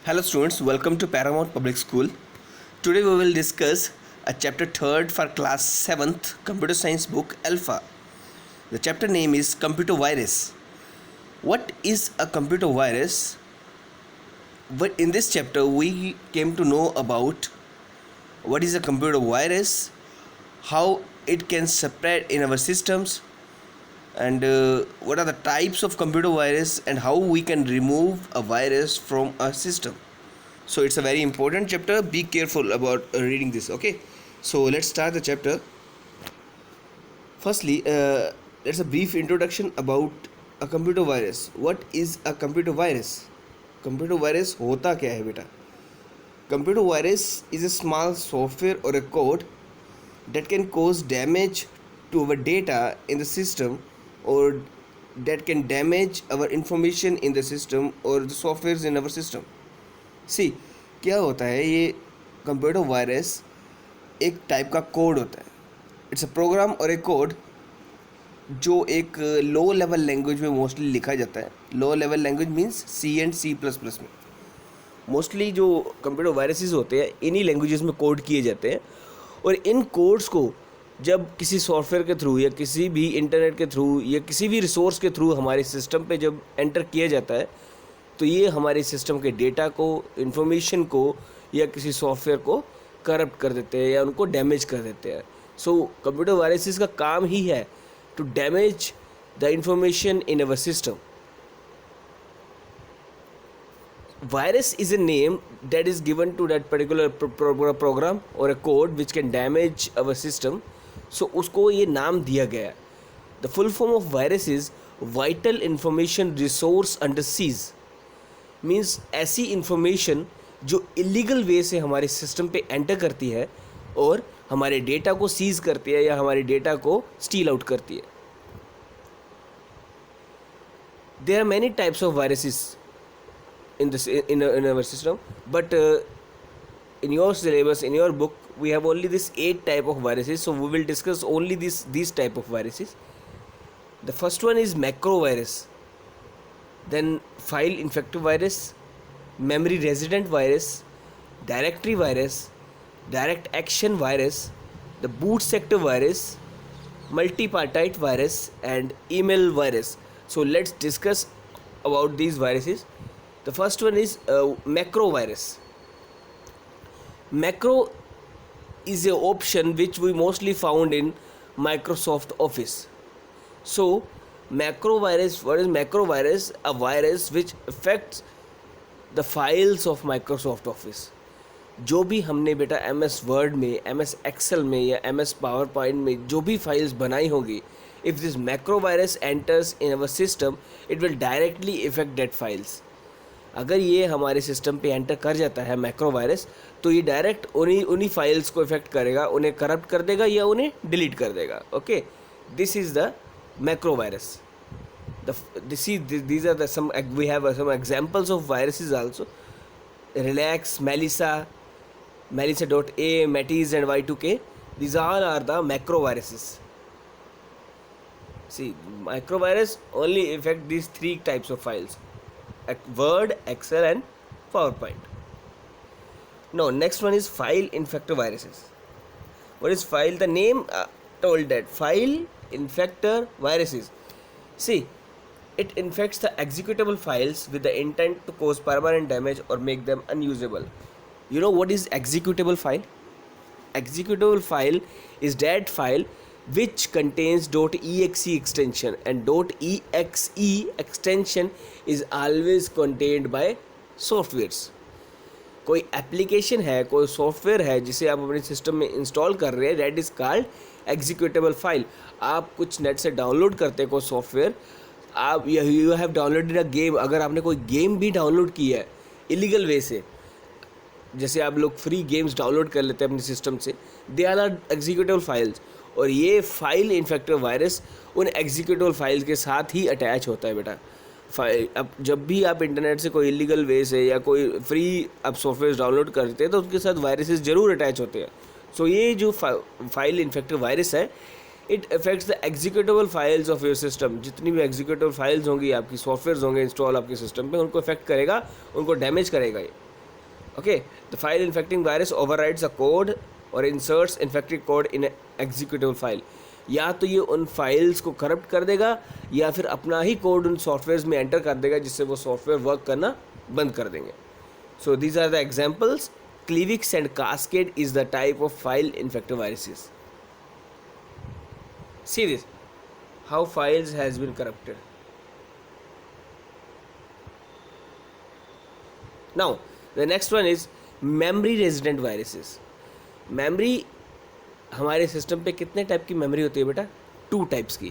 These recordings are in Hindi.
Hello students, welcome to Paramount Public School. Today we will discuss a chapter 3rd for class 7th computer science book Alpha. The chapter name is Computer Virus. What is a computer virus? But in this chapter we came to know about what is a computer virus, how it can spread in our systems, and what are the types of computer virus and how we can remove a virus from a system. So it's a very important chapter. Be careful about reading this. Okay, so let's start the chapter. Firstly, let's a brief introduction about a computer virus. What is a computer virus? Computer virus होता क्या है बेटा? Computer virus is a small software or a code that can cause damage to our data in the system, or that can damage our information in the system or the softwares in our system. सी क्या होता है, ये कंप्यूटर वायरस एक टाइप का कोड होता है. इट्स अ प्रोग्राम और ए कोड जो एक लो लेवल लैंग्वेज में मोस्टली लिखा जाता है. Low level language means C and C plus plus में मोस्टली जो कंप्यूटर वायरसेस होते हैं इन्हीं लैंग्वेजेस में कोड किए जाते हैं. और इन कोड्स को जब किसी सॉफ्टवेयर के थ्रू या किसी भी इंटरनेट के थ्रू या किसी भी रिसोर्स के थ्रू हमारे सिस्टम पे जब एंटर किया जाता है तो ये हमारे सिस्टम के डेटा को, इन्फॉर्मेशन को या किसी सॉफ्टवेयर को करप्ट कर देते हैं या उनको डैमेज कर देते हैं. सो कंप्यूटर वायरसेस का काम ही है to damage the information in our system. Virus is a name that is given to that particular program or a code which can damage our system. So उसको ये नाम दिया गया. The full form of virus is vital information resource under seize. Means ऐसी information जो illegal way से हमारे system पे enter करती है और हमारे डेटा को seize करती है या हमारे डेटा को steal out करती है. There are many types of viruses in this in our system, but in your syllabus, in your book, we have only this 8 type of viruses, so we will discuss only these type of viruses. The first one is macro virus, then file infective virus, memory resident virus, directory virus, direct action virus, the boot sector virus, multipartite virus, and email virus. So let's discuss about these viruses. The first one is macro virus. Macro is a option which we mostly found in Microsoft Office. So macro virus, what is macro virus? A virus which affects the files of Microsoft Office. जो भी हमने बेटा MS Word में, MS Excel में या MS PowerPoint में जो भी files बनाई होगी, if this macro virus enters in our system, it will directly affect that files. अगर ये हमारे सिस्टम पे एंटर कर जाता है मैक्रो वायरस तो ये डायरेक्ट उन्हीं फाइल्स को इफेक्ट करेगा, उन्हें करप्ट कर देगा या उन्हें डिलीट कर देगा. Okay, this is the macro virus. these are the some we have some examples of viruses also. Relax, Melissa, Melissa.a, Metis and Y2K, these all are the macro viruses. See, macro virus only affect these 3 types of files: Word, Excel and PowerPoint. Now next one is file infector viruses. What is file? The name told that file infector viruses. See, it infects the executable files with the intent to cause permanent damage or make them unusable. You know what is executable file? Executable file is that file which contains .exe extension, and .exe extension is always contained by softwares. कोई एप्लीकेशन है, कोई सॉफ्टवेयर है जिसे आप अपने सिस्टम में इंस्टॉल कर रहे हैं, that is called executable file. आप कुछ नेट से डाउनलोड करते हैं कोई सॉफ्टवेयर, आप you have downloaded a game, अगर आपने कोई गेम भी डाउनलोड की है इलीगल वे से, जैसे आप लोग फ्री गेम्स डाउनलोड कर लेते हैं अपने सिस्टम से, दे आर एग्जीक्यूटेबल फाइल्स. और ये फाइल इन्फेक्टर वायरस उन एग्जीक्यूटेबल फाइल्स के साथ ही अटैच होता है बेटा. अब जब भी आप इंटरनेट से कोई इलीगल वे से या कोई फ्री आप सॉफ्टवेयर डाउनलोड करते हैं तो उसके साथ वायरसेस ज़रूर अटैच होते हैं. सो ये जो फाइल इन्फेक्टर वायरस है, it affects the executable files of your system. जितनी भी एग्जीक्यूटेबल फाइल्स होंगी, आपकी सॉफ्टवेयर होंगे इंस्टॉल आपके सिस्टम पे, उनको अफेक्ट करेगा, उनको डैमेज करेगा ये. Okay, the file infecting virus overrides a code or inserts infected code in an executable file. या तो ये उन फाइल्स को करप्ट कर देगा या फिर अपना ही कोड उन सॉफ्टवेयर्स में एंटर कर देगा जिससे वो सॉफ्टवेयर वर्क करना बंद कर देंगे. So these are the examples. Cleavix and Cascade is the type of file infected viruses. See this, how files has been corrupted. Now the next one is memory resident viruses. memory हमारे सिस्टम पे कितने टाइप की मेमोरी होती है बेटा? 2 टाइप्स की,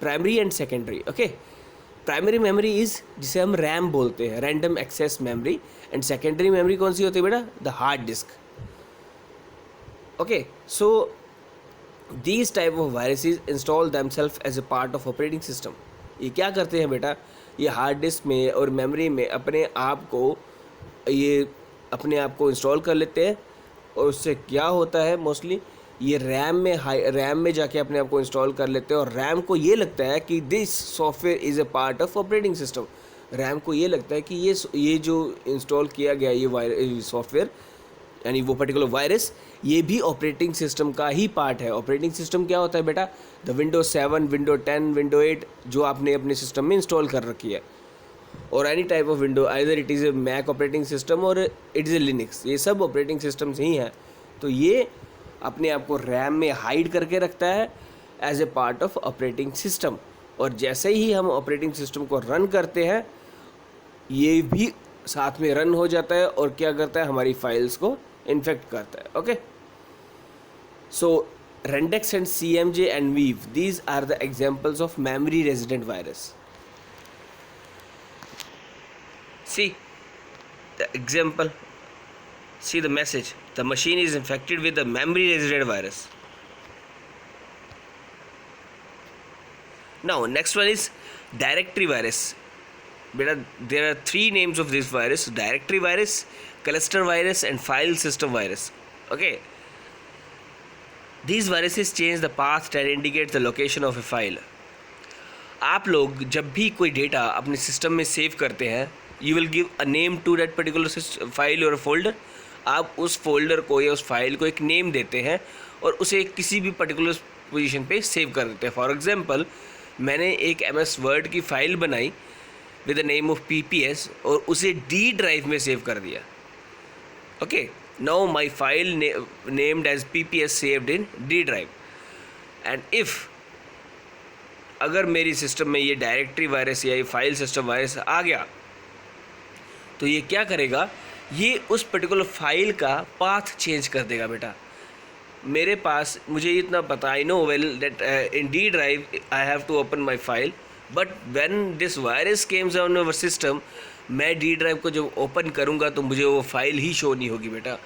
primary and secondary. Okay, primary memory is जिसे हम रैम बोलते हैं, random access memory. And secondary memory कौन सी होती है बेटा? The hard disk. Okay, so these type of viruses install themselves as a part of operating system. ये क्या करते हैं बेटा? ये हार्ड डिस्क में और मेमोरी में अपने आप को इंस्टॉल कर लेते हैं. और उससे क्या होता है, मोस्टली ये रैम में जाके अपने आप को इंस्टॉल कर लेते हैं. और रैम को ये लगता है कि this software is a part of operating system. RAM को ये लगता है कि ये जो इंस्टॉल किया गया ये सॉफ्टवेयर यानी वो पर्टिकुलर वायरस ये भी ऑपरेटिंग सिस्टम का ही पार्ट है. ऑपरेटिंग सिस्टम क्या होता है बेटा? द विंडो 7, विंडो 10, विंडो 8 जो आपने अपने सिस्टम में इंस्टॉल कर रखी है, और any type of window, either it is a Mac operating system or it is a Linux. ये सब ऑपरेटिंग सिस्टम्स ही हैं. तो ये अपने आप को रैम में हाइड करके रखता है as a part of operating system. और जैसे ही हम ऑपरेटिंग सिस्टम को रन करते हैं ये भी साथ में रन हो जाता है और क्या करता है? हमारी फाइल्स को इन्फेक्ट करता है. Okay, so Rendex and CMJ and Weave, these are the examples of memory resident virus. See the example, see the message. The machine is infected with the memory resident virus. Now next one is directory virus. Beta, there are 3 names of this virus: directory virus, cluster virus and file system virus. Okay, these viruses change the path that indicates the location of a file. आप लोग जब भी कोई डेटा अपने सिस्टम में सेव करते हैं, you will give a name to that particular file or folder. आप उस फोल्डर को या उस फाइल को एक नेम देते हैं और उसे किसी भी पर्टिकुलर पोजीशन पे सेव कर देते हैं. फॉर एग्जांपल, मैंने एक MS वर्ड की फ़ाइल बनाई with the name of PPS और उसे D ड्राइव में सेव कर दिया. Okay, now my file named as PPS saved in D drive. and if अगर मेरी सिस्टम में ये डायरेक्टरी वायरस या ये फाइल सिस्टम वायरस आ गया तो ये क्या करेगा? ये उस पर्टिकुलर फाइल का पाथ चेंज कर देगा बेटा. मेरे पास मुझे इतना पता, I know well that in D drive I have to open my file, but when this virus comes on our system, मैं D ड्राइव को जब ओपन करूँगा तो मुझे वो फाइल ही शो नहीं होगी बेटा.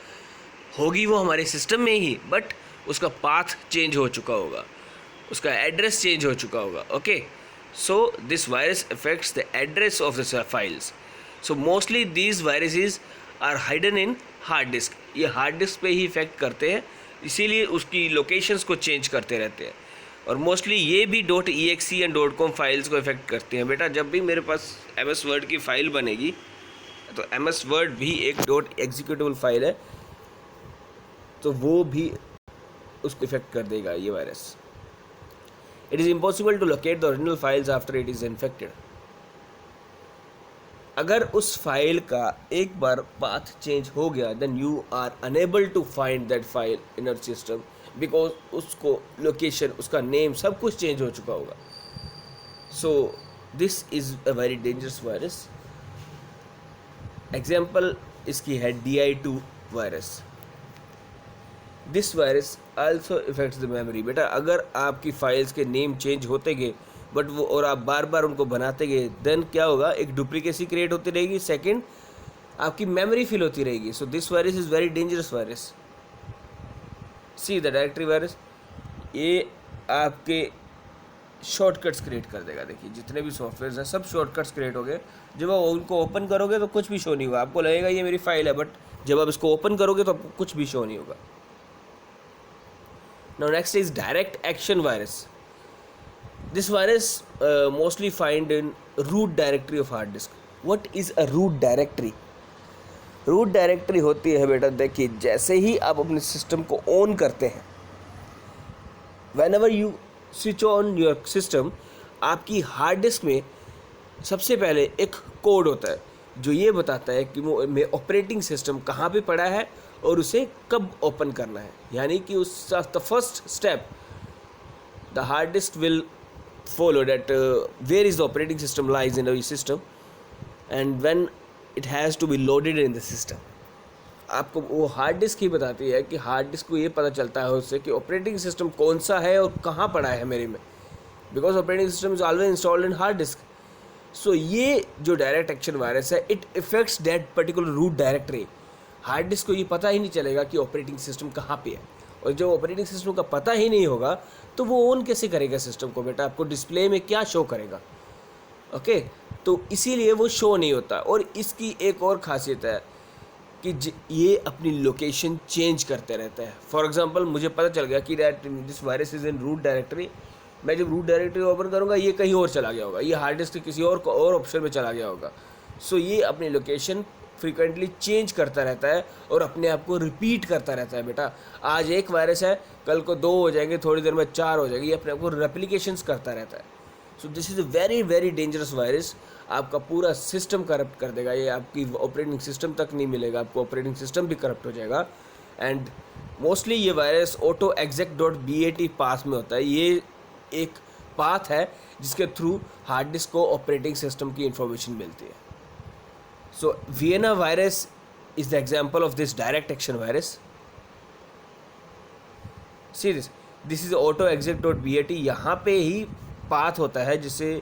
होगी वो हमारे सिस्टम में ही, बट उसका पाथ चेंज हो चुका होगा, उसका एड्रेस चेंज हो चुका होगा. Okay, so this virus affects the address of the files. So mostly these viruses are hidden in hard disk. ये हार्ड डिस्क पे ही इफेक्ट करते हैं, इसीलिए उसकी लोकेशंस को चेंज करते रहते हैं. और मोस्टली ये भी .exe एंड .com फाइल्स को इफेक्ट करते हैं बेटा. जब भी मेरे पास MS वर्ड की फ़ाइल बनेगी तो MS वर्ड भी एक .executable फाइल है, तो वो भी उसको इफेक्ट कर देगा ये virus. It is impossible to locate the original files after it is infected. अगर उस फाइल का एक बार पाथ चेंज हो गया, then you are unable to find that file in our system, because उसको लोकेशन, उसका नेम, सब कुछ चेंज हो चुका होगा. So this is a very dangerous virus. Example इसकी है DI2 virus. This virus also effects the memory. बेटा अगर आपकी फाइल्स के नेम चेंज होते गए बट वो और आप बार बार उनको बनाते गए, देन क्या होगा? एक डुप्लीकेसी क्रिएट होती रहेगी. सेकंड, आपकी मेमोरी फिल होती रहेगी. सो this virus is very dangerous virus. See the directory virus, ये आपके शॉर्टकट्स क्रिएट कर देगा. देखिए जितने भी सॉफ्टवेयर हैं सब शॉर्टकट्स क्रिएट हो गए. जब आप उनको ओपन करोगे तो कुछ भी शो नहीं होगा. आपको लगेगा ये मेरी फाइल है, बट जब आप इसको ओपन करोगे तो आपको कुछ भी शो नहीं होगा. Now next is direct action virus. This virus mostly find in root directory of hard disk. What is a root directory? Root directory होती है बेटा, देखिए जैसे ही आप अपने सिस्टम को ऑन करते हैं, whenever you switch on your system, आपकी हार्ड डिस्क में सबसे पहले एक कोड होता है जो ये बताता है कि वो में ऑपरेटिंग सिस्टम कहाँ पे पड़ा है और उसे कब ओपन करना है। यानी कि उस the first step the hard disc will follow that where is the operating system lies in the system and when it has to be loaded in the system। आपको वो हार्ड डिस्क ही बताती है कि हार्ड डिस्क को ये पता चलता है उससे कि ऑपरेटिंग सिस्टम कौन सा है और कहाँ पड़ा है मेरे में, because operating system is always installed in hard disk. So ये जो डायरेक्ट एक्शन वायरस है, it affects that particular root directory. Hard disk को ये पता ही नहीं चलेगा कि ऑपरेटिंग सिस्टम कहाँ पे है, और जब ऑपरेटिंग सिस्टम का पता ही नहीं होगा तो वो ऑन कैसे करेगा सिस्टम को बेटा, आपको डिस्प्ले में क्या शो करेगा। ओके, तो इसीलिए वो शो नहीं होता। और इसकी एक और खासियत है कि ये अपनी लोकेशन चेंज करते रहता है। फॉर एग्जांपल, मुझे पता चल गया कि that this virus is in root directory, मैं जब रूट डायरेक्टरी ओपन करूँगा ये कहीं और चला गया होगा, ये हार्ड डिस्क किसी और ऑप्शन में चला गया होगा। सो ये अपनी लोकेशन फ्रीक्वेंटली चेंज करता रहता है और अपने आप को रिपीट करता रहता है बेटा। आज एक वायरस है, कल को 2 हो जाएंगे, थोड़ी देर में 4 हो जाएंगे, ये अपने आप को रेप्लिकेशंस करता रहता है। सो this is a very very dangerous virus. आपका पूरा सिस्टम करप्ट कर देगा, ये आपकी ऑपरेटिंग सिस्टम तक नहीं मिलेगा, आपको ऑपरेटिंग सिस्टम भी करप्ट हो जाएगा। एंड मोस्टली ये वायरस autoexec.bat पाथ में होता है। ये एक पाथ है जिसके थ्रू हार्ड डिस्क को ऑपरेटिंग सिस्टम की इंफॉर्मेशन मिलती है। So Vienna virus is the example of this direct action virus. See this is autoexec.bat। यहाँ पे ही पाथ होता है जिससे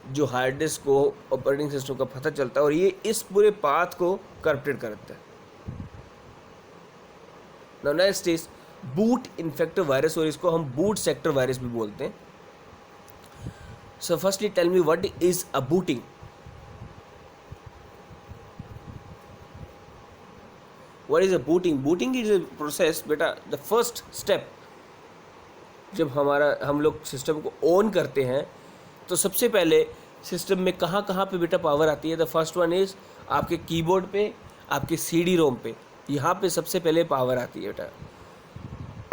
जो हार्ड डिस्क को ऑपरेटिंग सिस्टम का पता चलता है और ये इस पूरे पाथ को करप्टेड करता है। Now next is boot infective virus, और इसको हम बूट सेक्टर वायरस भी बोलते हैं। So firstly tell me what is a booting। What is a booting? Booting is a process बेटा, the first step। जब हम लोग सिस्टम को ऑन करते हैं तो सबसे पहले सिस्टम में कहाँ कहाँ पे बेटा पावर आती है। द फर्स्ट वन इज़ आपके कीबोर्ड पे, आपके CD रोम पे, यहाँ पे सबसे पहले पावर आती है बेटा।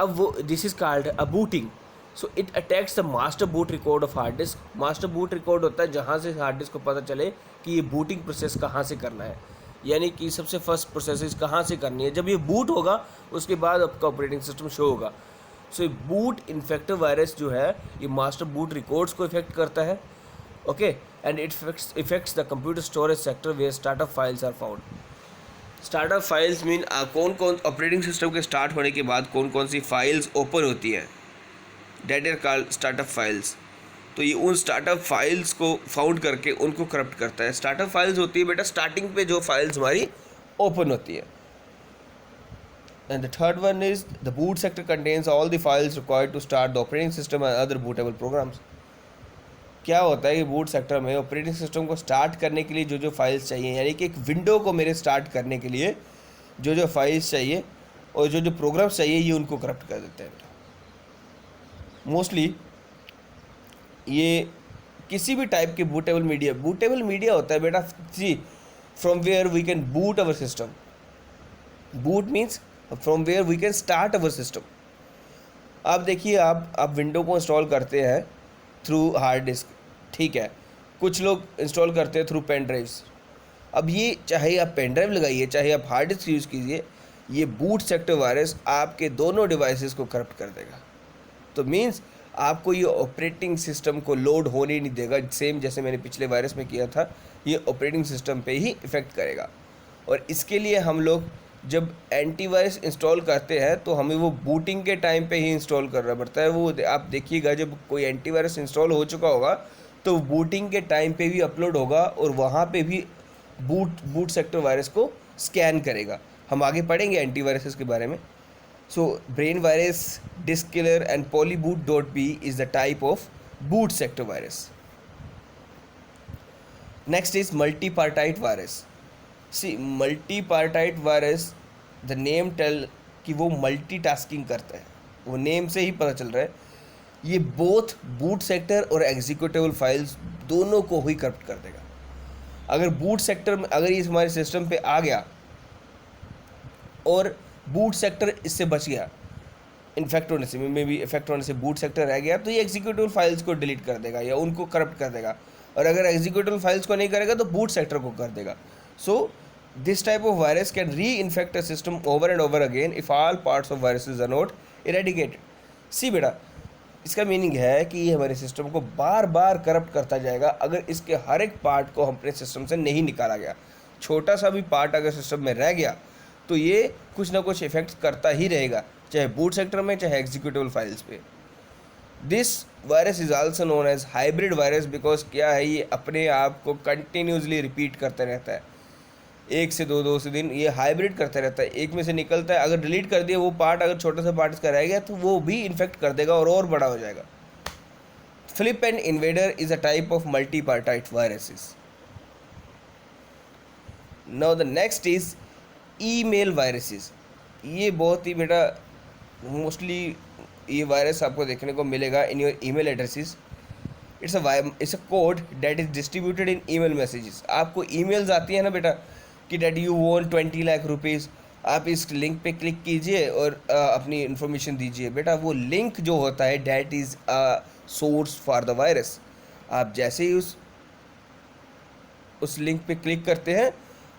अब वो this is called a booting. So it attacks the master boot record of hard disk. Master boot record होता है जहाँ से हार्ड डिस्क को पता चले कि ये बूटिंग प्रोसेस कहाँ से करना है, यानी कि सबसे फर्स्ट प्रोसेस कहाँ से करनी है। जब ये बूट होगा उसके बाद आपका ऑपरेटिंग सिस्टम शो होगा। सो ये बूट इन्फेक्टिव वायरस जो है ये मास्टर बूट रिकॉर्ड्स को इफेक्ट करता है। Okay, and it effects the computer storage sector where startup files are found. Startup files mean कौन कौन ऑपरेटिंग सिस्टम के स्टार्ट होने के बाद कौन कौन सी फाइल्स ओपन होती हैं, that are called startup files. तो ये उन स्टार्टअप फाइल्स को फाउंड करके उनको करप्ट करता है। स्टार्टअप फाइल्स होती है बेटा स्टार्टिंग पे जो फाइल्स हमारी ओपन होती है। And the third one is the boot sector contains all the files required to start the operating system and other bootable programs. क्या होता है कि बूट सेक्टर में ऑपरेटिंग सिस्टम को स्टार्ट करने के लिए जो जो फाइल्स चाहिए, यानी कि एक विंडो को मेरे स्टार्ट करने के लिए जो जो फाइल्स चाहिए और जो जो प्रोग्राम्स चाहिए, ये उनको करप्ट कर देते हैं बेटा। मोस्टली ये किसी भी टाइप के बूटेबल मीडिया होता है बेटा, see from where we can boot our system. Boot means from where we can start our system. आप देखिए, आप विंडो को इंस्टॉल करते हैं थ्रू हार्ड डिस्क, ठीक है, कुछ लोग इंस्टॉल करते हैं थ्रू पेन ड्राइव्स। अब ये चाहे आप पेन ड्राइव लगाइए चाहे आप हार्ड डिस्क यूज़ कीजिए, ये बूट सेक्टर वायरस आपके दोनों डिवाइसेस को करप्ट कर देगा। तो मीन्स आपको ये ऑपरेटिंग सिस्टम को लोड होने नहीं देगा। सेम जैसे मैंने पिछले वायरस में किया था, ये ऑपरेटिंग सिस्टम पे ही इफ़ेक्ट करेगा। और इसके लिए हम लोग जब एंटीवायरस इंस्टॉल करते हैं तो हमें वो बूटिंग के टाइम पे ही इंस्टॉल करना पड़ता है। वो आप देखिएगा, जब कोई एंटीवायरस इंस्टॉल हो चुका होगा तो बूटिंग के टाइम पे भी अपलोड होगा और वहाँ पे भी बूट सेक्टर वायरस को स्कैन करेगा। हम आगे पढ़ेंगे एंटीवायरसेस के बारे में। So brain virus, disk killer and polyboot.p is the type of boot sector virus. Next is multipartite virus. See, multipartite virus, the name tell कि वो multitasking करता है, वो नेम से ही पता चल रहा है। ये both boot sector और executable files दोनों को ही करप्ट कर देगा। अगर बूट सेक्टर में अगर ये हमारे सिस्टम पे आ गया और बूट सेक्टर इससे बच गया इन्फेक्ट होने से, मे बी इफेक्ट होने से बूट सेक्टर रह गया, तो ये एग्जीक्यूटिव फाइल्स को डिलीट कर देगा या उनको करप्ट कर देगा, और अगर एग्जीक्यूटिव फाइल्स को नहीं करेगा तो बूट सेक्टर को कर देगा. So this type of virus can reinfect a system over and over again if all parts of viruses are not eradicated. See बेटा, इसका मीनिंग है कि ये हमारे सिस्टम को बार बार करप्ट करता जाएगा अगर इसके हर एक पार्ट को अपने सिस्टम से नहीं निकाला गया. छोटा सा भी पार्ट अगर सिस्टम में रह गया तो ये कुछ ना कुछ इफेक्ट करता ही रहेगा, चाहे बूट सेक्टर में चाहे एग्जीक्यूटिव फाइल्स पे. This virus is also known as hybrid virus because क्या है, ये अपने आप को कंटिन्यूसली रिपीट करता रहता है, एक से दो से दिन ये हाइब्रिड करता रहता है, एक में से निकलता है, अगर डिलीट कर दिया वो पार्ट, अगर छोटा सा पार्ट इसका रह गया तो वो भी इन्फेक्ट कर देगा और बड़ा हो जाएगा. Flip and invader is a type of multi partite viruses. Now the next is email viruses. ये बहुत ही बेटा मोस्टली ये वायरस आपको देखने को मिलेगा in your email addresses. It's a code that is distributed in email messages. आपको ईमेल्स आती है ना बेटा कि that you want 20 lakh rupees, आप इस लिंक पे क्लिक कीजिए और अपनी इन्फॉर्मेशन दीजिए. बेटा वो लिंक जो होता है that is a source for the virus. आप जैसे ही उस लिंक पे क्लिक करते हैं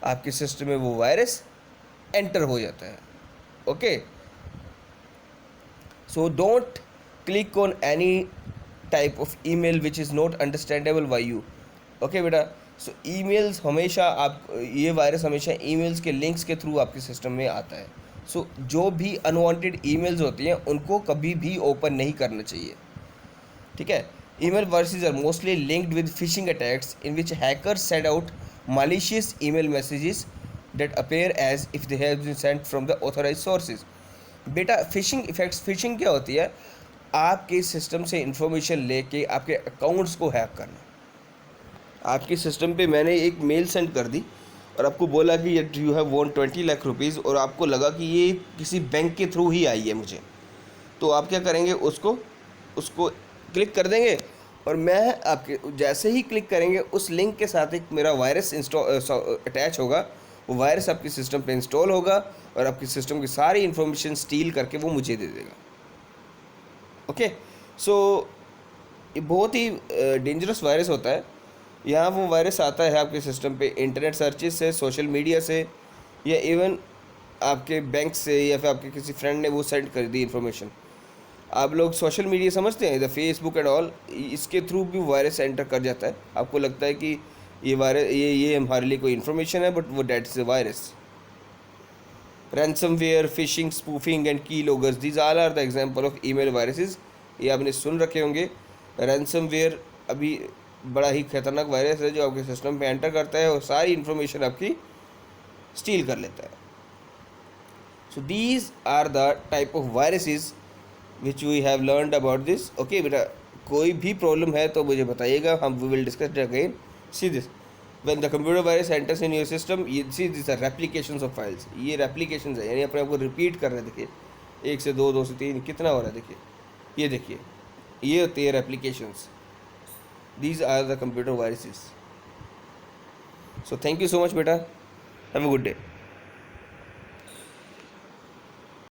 आपके सिस्टम में वो वायरस एंटर हो जाता है. Okay, so don't click on any type of email which is not understandable by you. Okay बेटा, सो ईमेल्स हमेशा आप, ये वायरस हमेशा ईमेल्स के लिंक्स के थ्रू आपके सिस्टम में आता है. सो जो भी अनवांटेड ईमेल्स होती हैं उनको कभी भी ओपन नहीं करना चाहिए. ठीक है. Email viruses are mostly linked with phishing attacks in which hackers send out malicious email messages that appear as if they have been sent from the authorized sources. बेटा फिशिंग इफेक्ट्स, फिशिंग क्या होती है, आपके सिस्टम से इंफॉर्मेशन लेके आपके अकाउंट्स को हैक करना. आपके सिस्टम पे मैंने एक मेल सेंड कर दी और आपको बोला कि you have want 20 lakh rupees, और आपको लगा कि ये किसी बैंक के थ्रू ही आई है मुझे, तो आप क्या करेंगे, उसको क्लिक कर देंगे और मैं आपके जैसे ही क्लिक करेंगे उस लिंक के साथ एक मेरा वायरस अटैच होगा. वो वायरस आपके सिस्टम पे इंस्टॉल होगा और आपके सिस्टम की सारी इन्फॉर्मेशन स्टील करके वो मुझे दे देगा. ओके, सो ये बहुत ही डेंजरस वायरस होता है. यहाँ वो वायरस आता है आपके सिस्टम पे इंटरनेट सर्चेस से, सोशल मीडिया से, या इवन आपके बैंक से, या फिर आपके किसी फ्रेंड ने वो सेंड कर दी इन्फॉर्मेशन. आप लोग सोशल मीडिया समझते हैं, द फेसबुक एंड ऑल, इसके थ्रू भी वायरस एंटर कर जाता है. आपको लगता है कि ये वायरस ये हमारे लिए कोई इन्फॉर्मेशन है, बट वो that is a virus. Ransomware, phishing, spoofing and keyloggers, these all are the example of email viruses. ये आपने सुन रखे होंगे. रैंसमवेयर अभी बड़ा ही खतरनाक वायरस है जो आपके सिस्टम पे एंटर करता है और सारी इन्फॉर्मेशन आपकी स्टील कर लेता है. So these are the type of viruses which we have learned about this. Okay बेटा, कोई भी प्रॉब्लम है तो मुझे बताइएगा, हम we will discuss it again. See this, when the computer virus enters in your system, you see these are replications of files. ये replications है, यानी अपने आप को रिपीट कर रहे हैं. देखिए 1 से 2, 2 से 3 कितना हो रहा है, देखिए ये देखिए, ये होती है replications. These are the computer viruses. So thank you so much बेटा, have a good day.